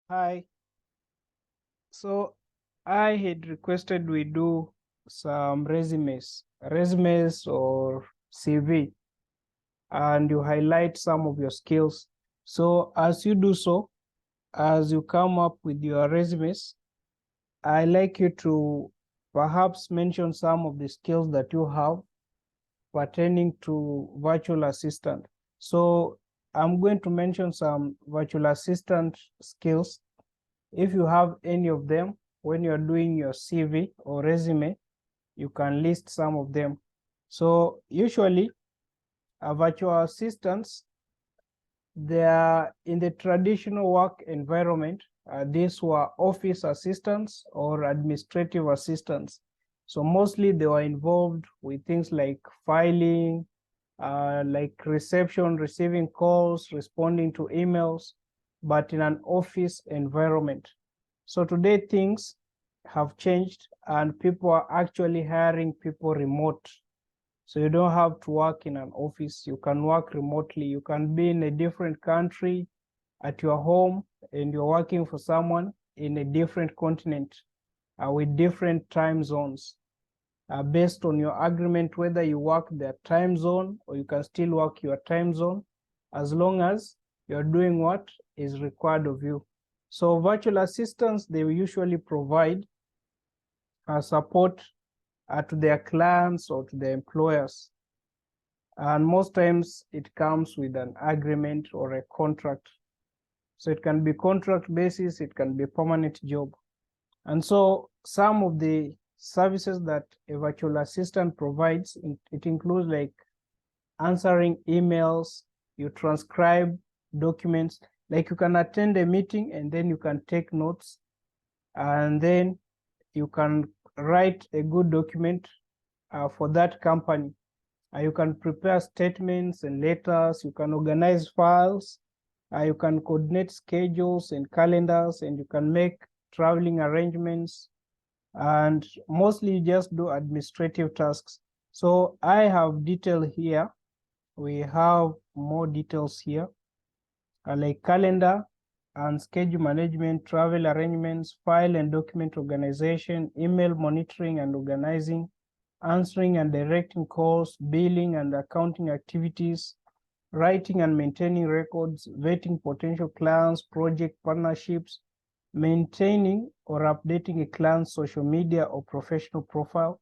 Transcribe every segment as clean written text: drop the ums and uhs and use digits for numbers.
Hi. So I had requested we do some resumes or CV, and you highlight some of your skills. So as you do so, as you come up with your resumes, I like you to perhaps mention some of the skills that you have pertaining to virtual assistant. So I'm going to mention some virtual assistant skills. If you have any of them, when you're doing your CV or resume, you can list some of them. So usually, virtual assistants, they are in the traditional work environment. These were office assistants or administrative assistants. So mostly they were involved with things like filing, like reception, receiving calls, responding to emails, but in an office environment. So today things have changed and people are actually hiring people remote. So you don't have to work in an office. You can work remotely. You can be in a different country at your home and you're working for someone in a different continent with different time zones. Based on your agreement, whether you work their time zone or you can still work your time zone, as long as you're doing what is required of you. So virtual assistants, they usually provide support to their clients or to their employers. And most times it comes with an agreement or a contract. So it can be contract basis, it can be permanent job. And so some of the services that a virtual assistant provides, it includes like answering emails, you transcribe documents, like you can attend a meeting and then you can take notes, and then you can write a good document for that company. You can prepare statements and letters, you can organize files, you can coordinate schedules and calendars, and you can make traveling arrangements, and mostly you just do administrative tasks. So I have detail here. We have more details here, like calendar and schedule management, travel arrangements, file and document organization, email monitoring and organizing, answering and directing calls, billing and accounting activities, writing and maintaining records, vetting potential clients, project partnerships, maintaining or updating a client's social media or professional profile.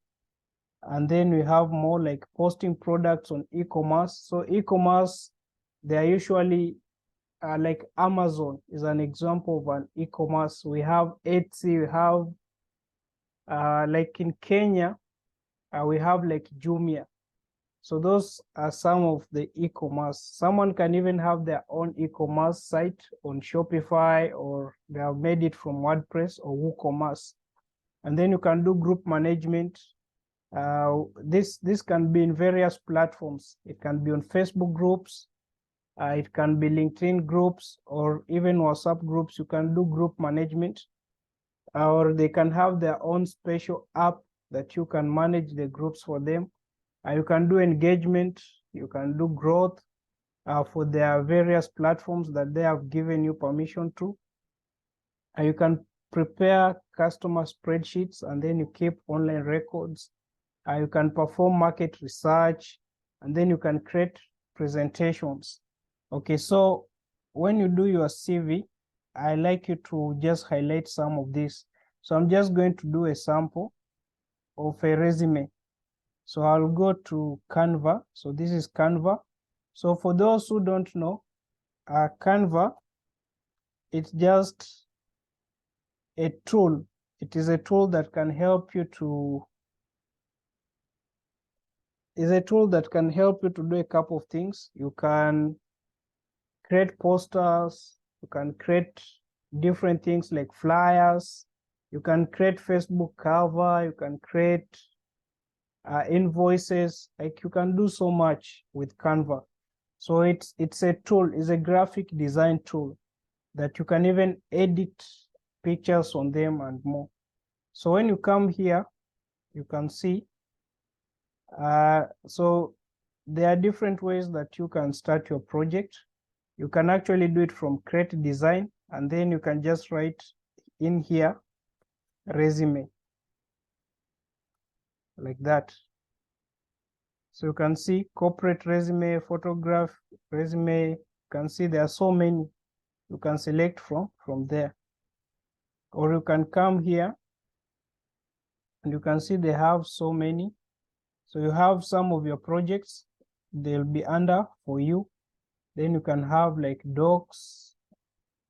And then we have more like posting products on e-commerce. So e-commerce, they are usually like Amazon is an example of an e-commerce. We have Etsy, we have like in Kenya, we have like Jumia. So those are some of the e-commerce. Someone can even have their own e-commerce site on Shopify, or they have made it from WordPress or WooCommerce. And then you can do group management. This can be in various platforms. It can be on Facebook groups, it can be LinkedIn groups, or even WhatsApp groups. You can do group management, or they can have their own special app that you can manage the groups for them. You can do engagement, you can do growth for their various platforms that they have given you permission to. You can prepare customer spreadsheets and then you keep online records. You can perform market research, and then you can create presentations. Okay, so when you do your CV, I like you to just highlight some of this. So I'm just going to do a sample of a resume. So I'll go to Canva. So this is Canva. So for those who don't know, Canva, it's just a tool. It is a tool that can help you to do a couple of things. You can create posters, you can create different things like flyers, you can create Facebook cover, you can create invoices, like you can do so much with Canva. So it's a tool, it's a graphic design tool that you can even edit pictures on them and more. So when you come here, you can see, so there are different ways that you can start your project. You can actually do it from create design. and then you can just write in here resume, like that. So you can see corporate resume, photograph resume. You can see there are so many you can select from there. Or you can come here and you can see they have so many. So you have some of your projects, they'll be under for you. Then you can have like docs.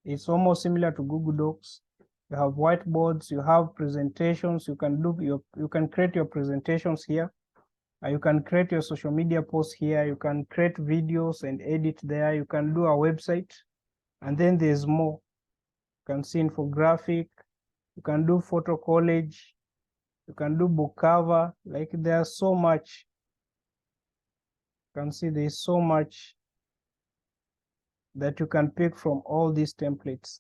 It's almost similar to Google Docs. You have whiteboards, you have presentations. You can create your presentations here. You can create your social media posts here. You can create videos and edit there. You can do a website. And then there's more. You can see infographic. You can do photo collage. You can do book cover. Like there's so much. You can see there's so much that you can pick from all these templates.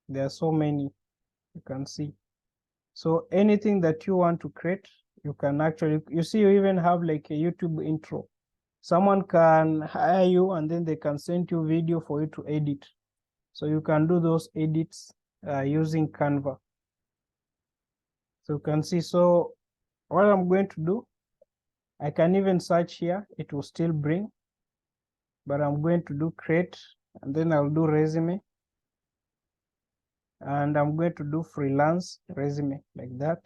There are so many, you can see. So anything that you want to create, you can actually, you see, you even have like a YouTube intro. Someone can hire you and then they can send you video for you to edit. So you can do those edits using Canva. So you can see, so what I'm going to do, I can even search here, it will still bring, but I'm going to do create, and then I'll do resume. And I'm going to do freelance resume, like that.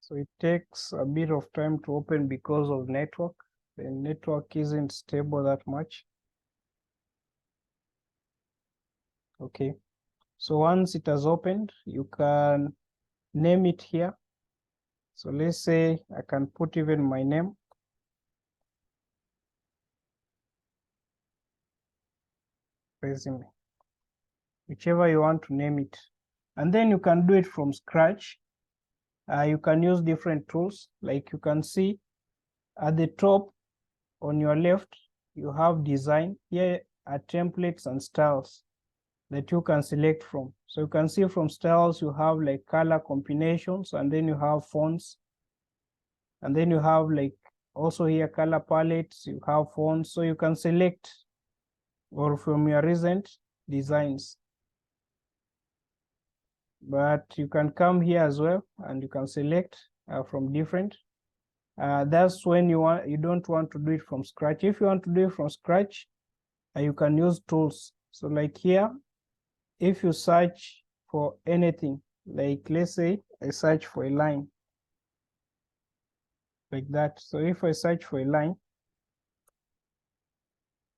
So it takes a bit of time to open because of network. The network isn't stable that much. Okay, so once it has opened, you can name it here. So let's say I can put even my name. Resume, whichever you want to name it. And then you can do it from scratch. You can use different tools. Like you can see at the top on your left, you have design. Here are templates and styles that you can select from. So you can see from styles, you have like color combinations, and then you have fonts. And then you have like also here color palettes, you have fonts. So you can select or from your recent designs. But you can come here as well and you can select from different. That's when you don't want to do it from scratch. If you want to do it from scratch, you can use tools. So like here, if you search for anything, like let's say I search for a line, like that. So if I search for a line,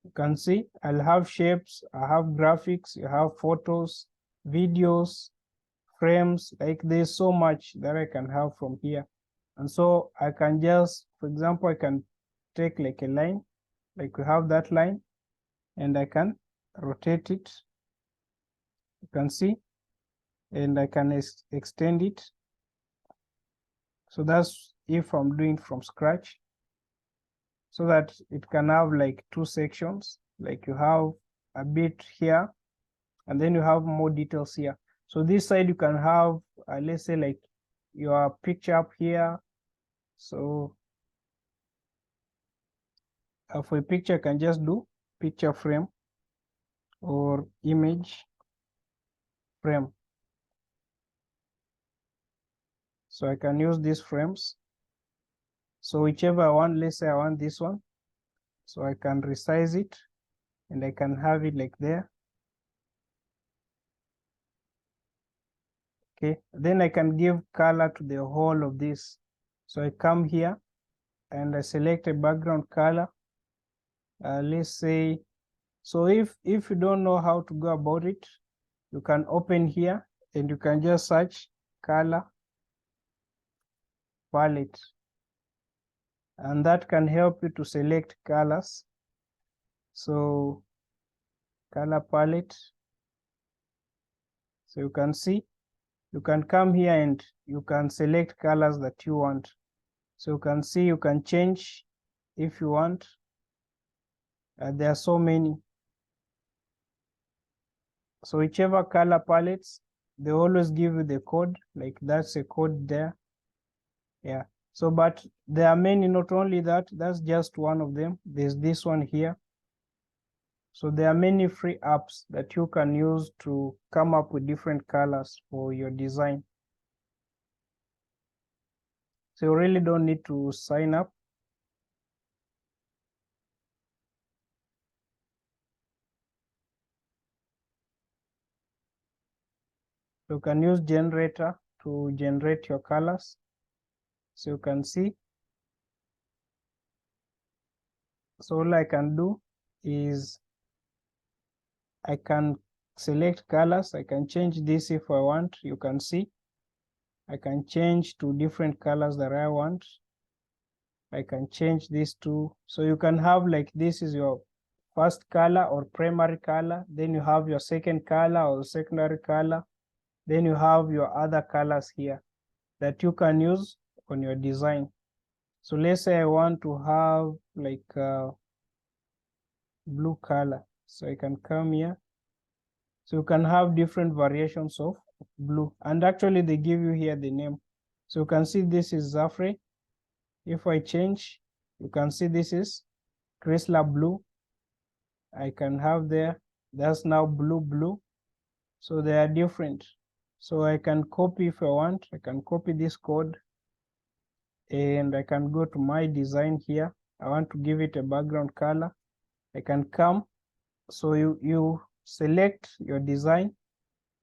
you can see I'll have shapes, I have graphics, you have photos, videos, frames. Like there's so much that I can have from here. And so I can just, for example, I can take like a line, like we have that line, and I can rotate it. You can see, and I can extend it. So that's if I'm doing from scratch, so that it can have like two sections, like you have a bit here, and then you have more details here. So this side you can have, let's say like your picture up here. So for a picture, I can just do picture frame or image frame. So I can use these frames. So whichever I want, let's say I want this one. So I can resize it and I can have it like there. Okay, then I can give color to the whole of this. So I come here and I select a background color. Let's say, so if you don't know how to go about it, you can open here and you can just search color palette. And that can help you to select colors. So color palette. So you can see, you can come here and you can select colors that you want. So you can see, you can change if you want. There are so many. So whichever color palettes they always give you the code, like that's a code there. Yeah. So, but there are many, not only that, that's just one of them. There's this one here. So there are many free apps that you can use to come up with different colors for your design. So you really don't need to sign up. You can use generator to generate your colors. So you can see. So all I can do is I can select colors. I can change this if I want. You can see. I can change to different colors that I want. I can change this to, so you can have like this is your first color or primary color. Then you have your second color or secondary color. Then you have your other colors here that you can use on your design. So let's say I want to have like blue color. So I can come here. So you can have different variations of blue. And actually they give you here the name. So you can see this is Zafre. If I change, you can see this is Chrysler blue. I can have there, that's now blue. So they are different. So I can copy if I want, I can copy this code and I can go to my design here. I want to give it a background color. I can come. So you select your design,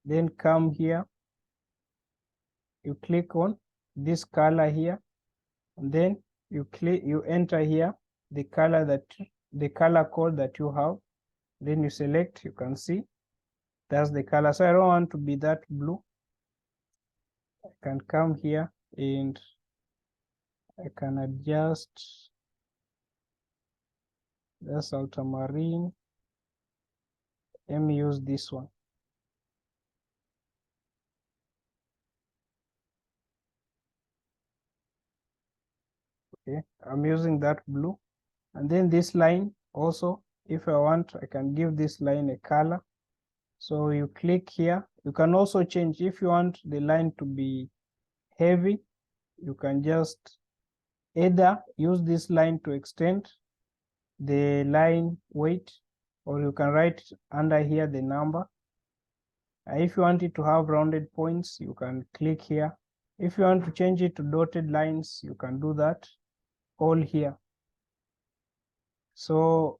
then come here. You click on this color here, and then you enter here the color code that you have. Then you select, you can see that's the color. So I don't want to be that blue. I can come here and I can adjust. That's ultramarine. Let me use this one. Okay, I'm using that blue. And then this line also, if I want, I can give this line a color. So you click here. You can also change if you want the line to be heavy. You can just either use this line to extend the line weight, or you can write under here the number. If you want it to have rounded points, you can click here. If you want to change it to dotted lines, you can do that all here. So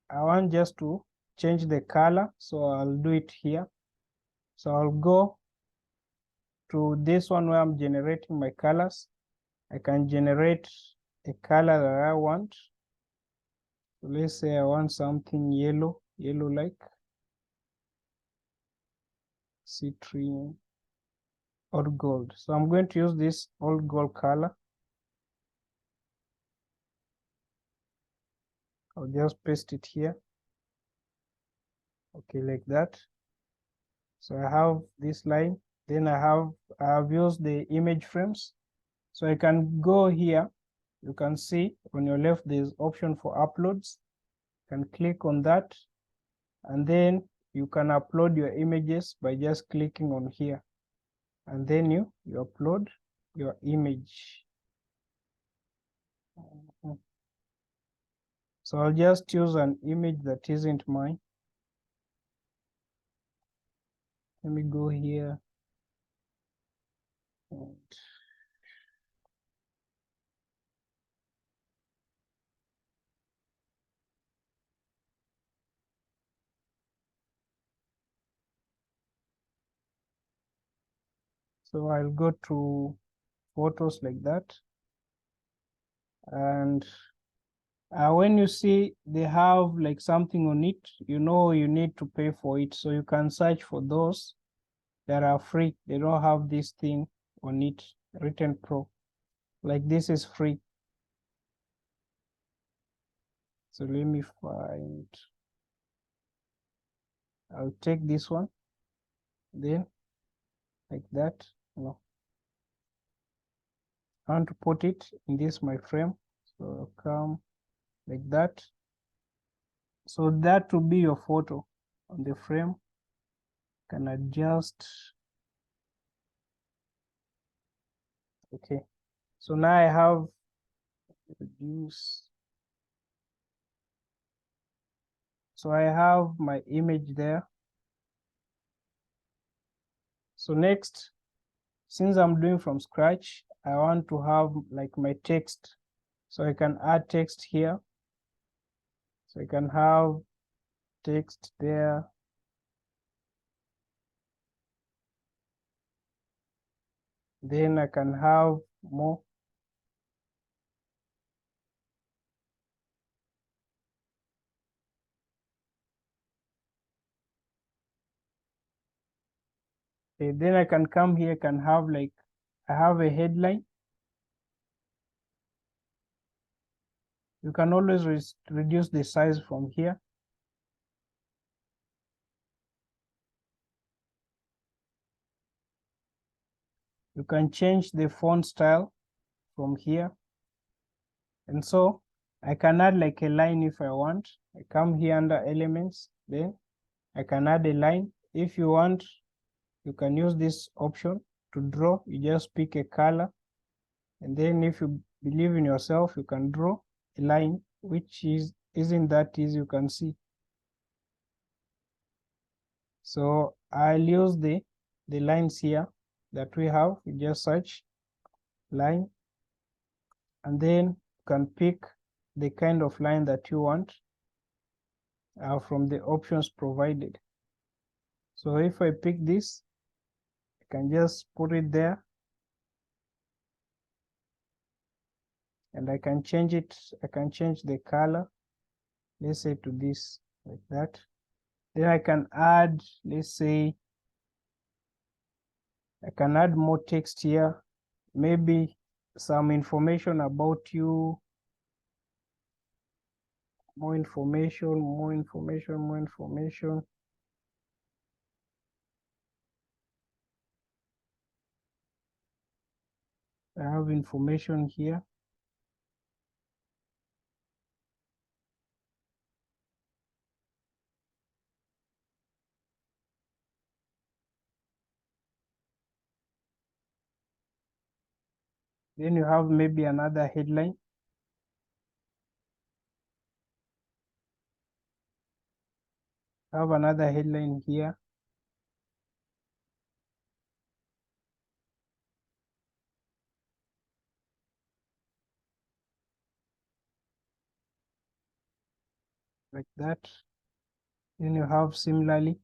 I want just to change the color, so I'll do it here. So I'll go to this one where I'm generating my colors. I can generate a color that I want. So let's say I want something yellow like citrine or gold. So I'm going to use this old gold color. I'll just paste it here. Okay, like that. So I have this line. Then I have used the image frames. So I can go here. You can see on your left, there's option for uploads. You can click on that. And then you can upload your images by just clicking on here. And then you upload your image. So I'll just use an image that isn't mine. Let me go here. And so I'll go to photos like that. And when you see they have like something on it, you know you need to pay for it. So you can search for those that are free. They don't have this thing on it written pro. Like this is free. So let me find, I'll take this one, then like that. No, I want to put it in this my frame. So I'll come like that. So that will be your photo on the frame. Can adjust. Okay, so now I have reduce. So I have my image there. So next, since I'm doing from scratch, I want to have like my text. So I can add text here. So I can have text there. Then I can have more. Okay, then I can come here, can have like, I have a headline. You can always reduce the size from here. You can change the font style from here. And so I can add like a line if I want. I come here under elements, then I can add a line. If you want, you can use this option to draw. You just pick a color. And then if you believe in yourself, you can draw a line, which isn't that easy, you can see. So I'll use the lines here that we have. You just search line, and then you can pick the kind of line that you want from the options provided. So if I pick this, I can just put it there, and I can change it. I can change the color, let's say to this, like that. Then I can add, let's say, I can add more text here, maybe some information about you, more information, more information, more information. I have information here. Then you have maybe another headline. I have another headline here. Like that. Then you have similarly.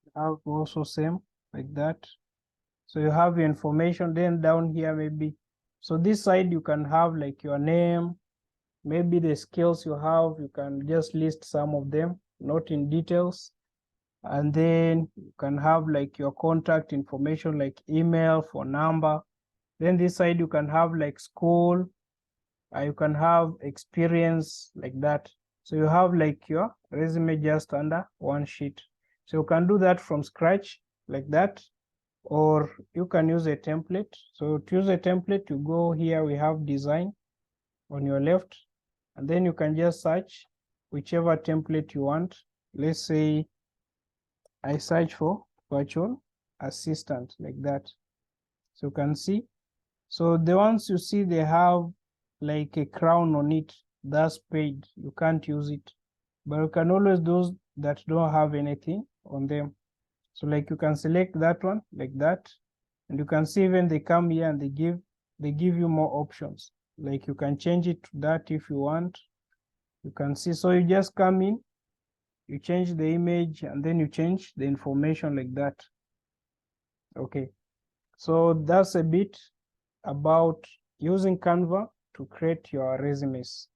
You have also same like that. So you have your information. Then down here maybe. So this side you can have like your name, maybe the skills you have. You can just list some of them, not in details. And then you can have like your contact information, like email, phone number. Then this side you can have like school, you can have experience, like that. So you have like your resume just under one sheet. So you can do that from scratch like that, or you can use a template. So to use a template, you go here, we have design on your left, and then you can just search whichever template you want. Let's say I search for virtual assistant, like that. So you can see. So the ones you see, they have like a crown on it, that's paid. You can't use it. But you can always those that don't have anything on them. So like you can select that one like that. And you can see even they come here and they give you more options. Like you can change it to that if you want. You can see. So you just come in, you change the image, and then you change the information like that. Okay. So that's a bit about using Canva to create your resumes.